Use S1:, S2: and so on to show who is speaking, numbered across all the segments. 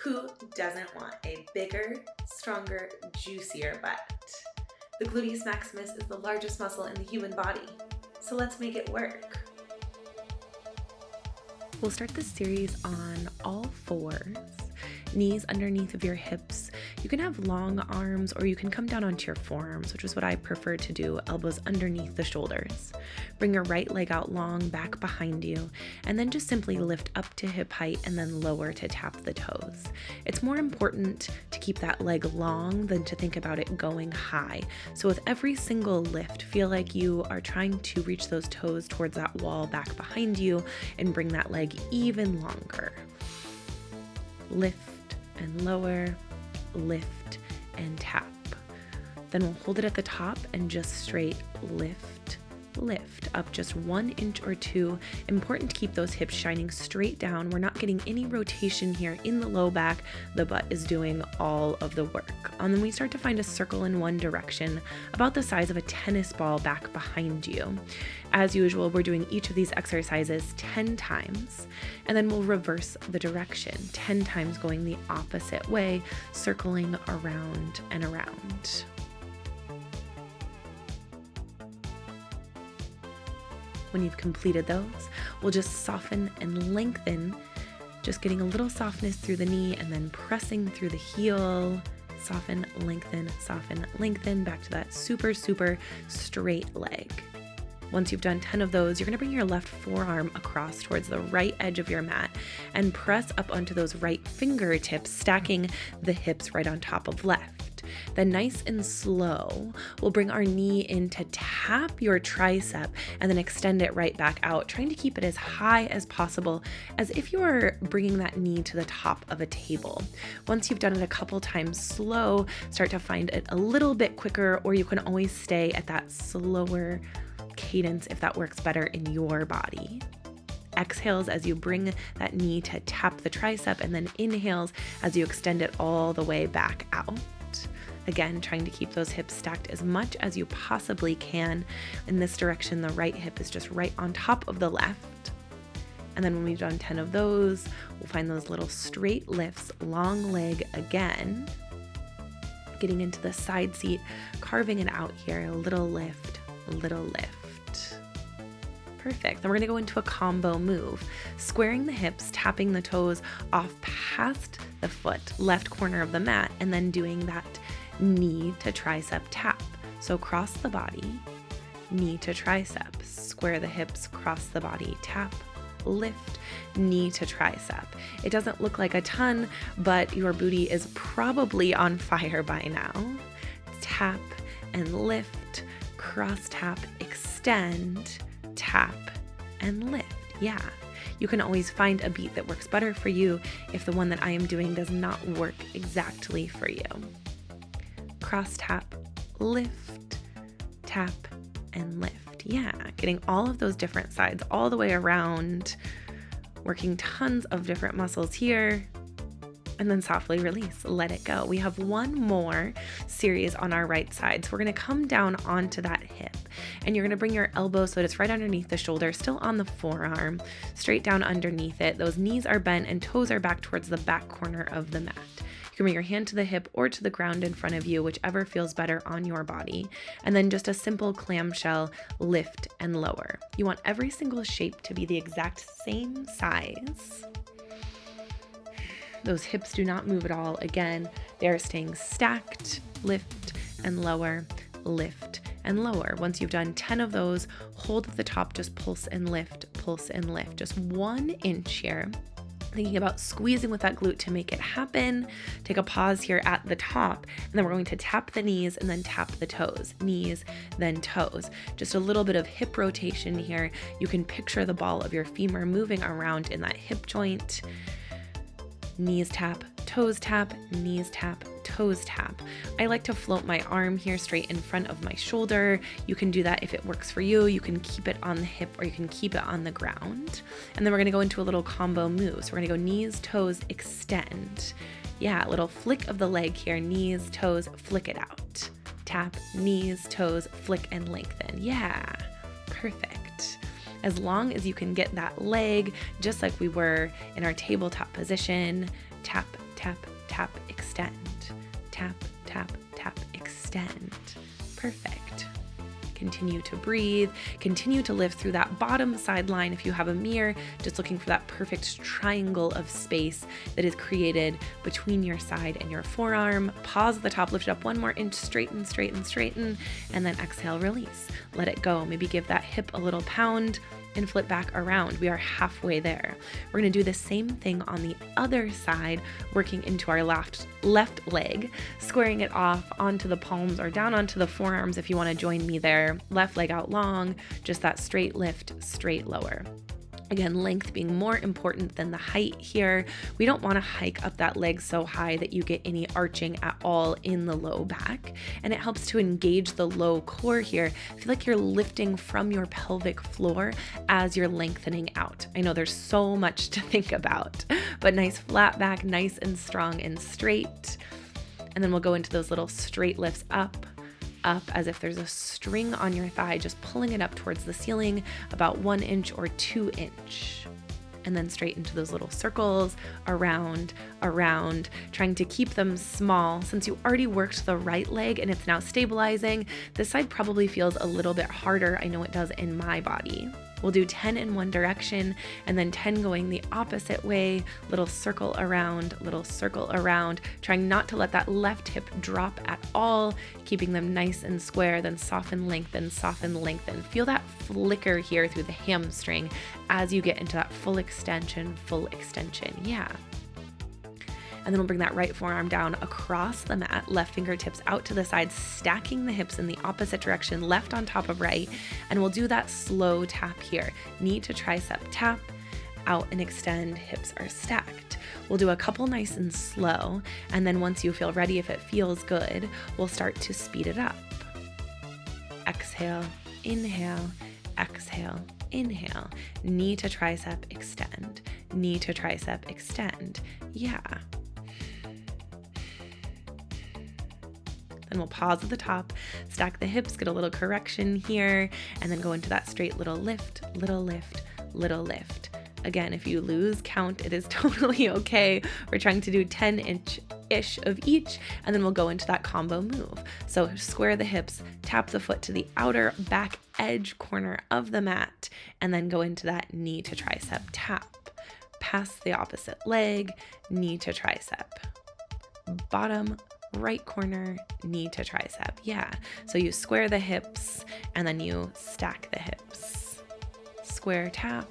S1: Who doesn't want a bigger, stronger, juicier butt? The gluteus maximus is the largest muscle in the human body, so let's make it work. We'll start this series on all fours, knees underneath of your hips. You can have long arms or you can come down onto your forearms, which is what I prefer to do, elbows underneath the shoulders. Bring your right leg out long back behind you, and then just simply lift up to hip height and then lower to tap the toes. It's more important to keep that leg long than to think about it going high. So with every single lift, feel like you are trying to reach those toes towards that wall back behind you and bring that leg even longer. Lift and lower, lift and tap. Then we'll hold it at the top and just straight lift up just 1 inch or 2. Important to keep those hips shining straight down. We're not getting any rotation here in the low back. The butt is doing all of the work. And then we start to find a circle in one direction, about the size of a tennis ball back behind you. As usual, we're doing each of these exercises 10 times, and then we'll reverse the direction 10 times, going the opposite way, circling around and around. When you've completed those, we'll just soften and lengthen, just getting a little softness through the knee and then pressing through the heel. Soften, lengthen, back to that super straight leg. Once you've done 10 of those, you're going to bring your left forearm across towards the right edge of your mat and press up onto those right fingertips, stacking the hips right on top of left. Then nice and slow, we'll bring our knee in to tap your tricep and then extend it right back out, trying to keep it as high as possible, as if you were bringing that knee to the top of a table. Once you've done it a couple times slow, start to find it a little bit quicker, or you can always stay at that slower cadence if that works better in your body. Exhales as you bring that knee to tap the tricep, and then inhales as you extend it all the way back out. Again, trying to keep those hips stacked as much as you possibly can. In this direction, the right hip is just right on top of the left. And then when we've done 10 of those, we'll find those little straight lifts, long leg again. Getting into the side seat, carving it out here, a little lift, little lift. Perfect. Then we're going to go into a combo move, squaring the hips, tapping the toes off past the foot, left corner of the mat, and then doing that knee to tricep tap. So cross the body, knee to tricep, square the hips, cross the body, tap, lift, knee to tricep. It doesn't look like a ton, but your booty is probably on fire by now. Tap and lift, cross tap, extend, tap, and lift. Yeah. You can always find a beat that works better for you if the one that I am doing does not work exactly for you. Cross tap, lift, tap, and lift. Yeah, getting all of those different sides all the way around, working tons of different muscles here, and then softly release, let it go. We have one more series on our right side. So we're gonna come down onto that hip, and you're gonna bring your elbow so that it's right underneath the shoulder, still on the forearm, straight down underneath it. Those knees are bent and toes are back towards the back corner of the mat. You can bring your hand to the hip or to the ground in front of you, whichever feels better on your body. And then just a simple clamshell lift and lower. You want every single shape to be the exact same size. Those hips do not move at all. Again, they are staying stacked, lift and lower, lift and lower. Once you've done 10 of those, hold at the top, just pulse and lift, just 1 inch here. Thinking about squeezing with that glute to make it happen. Take a pause here at the top, and then we're going to tap the knees and then tap the toes. Knees, then toes. Just a little bit of hip rotation here. You can picture the ball of your femur moving around in that hip joint. Knees tap, toes tap, knees tap, toes tap. I like to float my arm here straight in front of my shoulder. You can do that if it works for you. You can keep it on the hip or you can keep it on the ground. And then we're gonna go into a little combo move. So we're gonna go knees, toes, extend. Yeah, a little flick of the leg here. Knees, toes, flick it out. Tap, knees, toes, flick and lengthen. Yeah, perfect. As long as you can get that leg just like we were in our tabletop position, tap, tap, tap, extend. Tap, tap, tap, extend. Perfect. Continue to breathe. Continue to lift through that bottom sideline. If you have a mirror, just looking for that perfect triangle of space that is created between your side and your forearm. Pause at the top, lift it up 1 more inch, straighten, straighten, straighten, and then exhale, release. Let it go. Maybe give that hip a little pound and flip back around. We are halfway there. We're going to do the same thing on the other side, working into our left leg, squaring it off onto the palms or down onto the forearms if you want to join me there. Left leg out long, just that straight lift, straight lower. Again, length being more important than the height here. We don't want to hike up that leg so high that you get any arching at all in the low back. And it helps to engage the low core here. Feel like you're lifting from your pelvic floor as you're lengthening out. I know there's so much to think about, but nice flat back, nice and strong and straight. And then we'll go into those little straight lifts up as if there's a string on your thigh, just pulling it up towards the ceiling, about 1 inch or 2 inch. And then straight into those little circles, around, trying to keep them small. Since you already worked the right leg and it's now stabilizing, this side probably feels a little bit harder. I know it does in my body. We'll do 10 in one direction and then 10 going the opposite way, little circle around, trying not to let that left hip drop at all, keeping them nice and square, then soften, lengthen, soften, lengthen. Feel that flicker here through the hamstring as you get into that full extension, yeah. And then we'll bring that right forearm down across the mat, left fingertips out to the side, stacking the hips in the opposite direction, left on top of right. And we'll do that slow tap here. Knee to tricep tap, out and extend, hips are stacked. We'll do a couple nice and slow. And then once you feel ready, if it feels good, we'll start to speed it up. Exhale, inhale, exhale, inhale. Knee to tricep, extend. Knee to tricep, extend. Yeah. Then we'll pause at the top, stack the hips, get a little correction here, and then go into that straight little lift, little lift, little lift. Again, if you lose count, it is totally okay. We're trying to do 10-ish of each, and then we'll go into that combo move. So square the hips, tap the foot to the outer back edge corner of the mat, and then go into that knee to tricep tap. Pass the opposite leg, knee to tricep. Bottom right corner, knee to tricep. Yeah. So you square the hips and then you stack the hips. Square tap,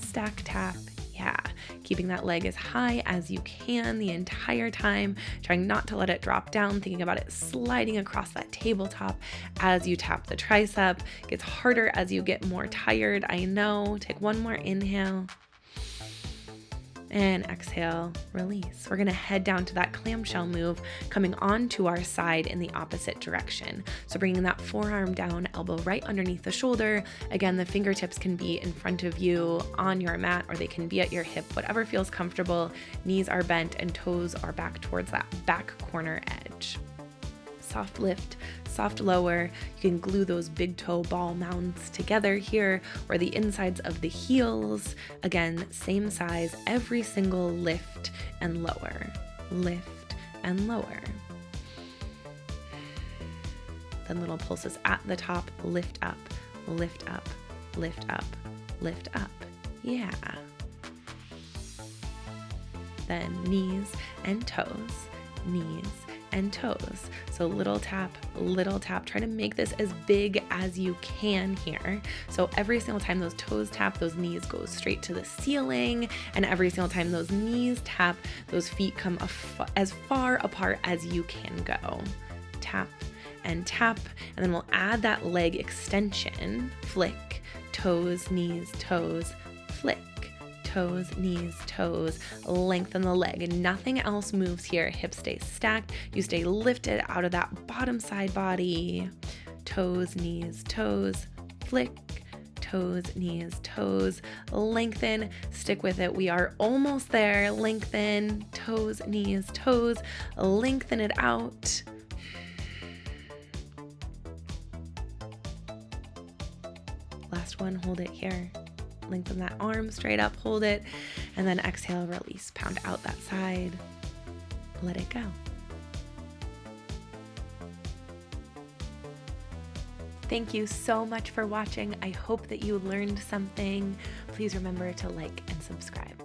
S1: stack tap. Yeah. Keeping that leg as high as you can the entire time, trying not to let it drop down, thinking about it sliding across that tabletop as you tap the tricep. It gets harder as you get more tired. I know. Take 1 more inhale. And exhale, release. We're gonna head down to that clamshell move, coming onto our side in the opposite direction. So bringing that forearm down, elbow right underneath the shoulder. Again, the fingertips can be in front of you on your mat, or they can be at your hip, whatever feels comfortable. Knees are bent and toes are back towards that back corner edge. Soft lift, soft lower. You can glue those big toe ball mounds together here, or the insides of the heels. Again, same size, every single lift and lower. Lift and lower. Then little pulses at the top, lift up, lift up, lift up, lift up. Yeah. Then knees and toes, knees and toes. So little tap, try to make this as big as you can here. So every single time those toes tap, those knees go straight to the ceiling. And every single time those knees tap, those feet come as far apart as you can go. Tap and tap. And then we'll add that leg extension, flick, toes, knees, toes, flick. Toes, knees, toes, lengthen the leg, and nothing else moves here. Hips stay stacked. You stay lifted out of that bottom side body. Toes, knees, toes, flick. Toes, knees, toes, lengthen. Stick with it. We are almost there. Lengthen. Toes, knees, toes, lengthen it out. Last one, hold it here. Lengthen that arm straight up, hold it, and then exhale, release, pound out that side. let it go. Thank you so much for watching. I hope that you learned something. Please remember to like and subscribe.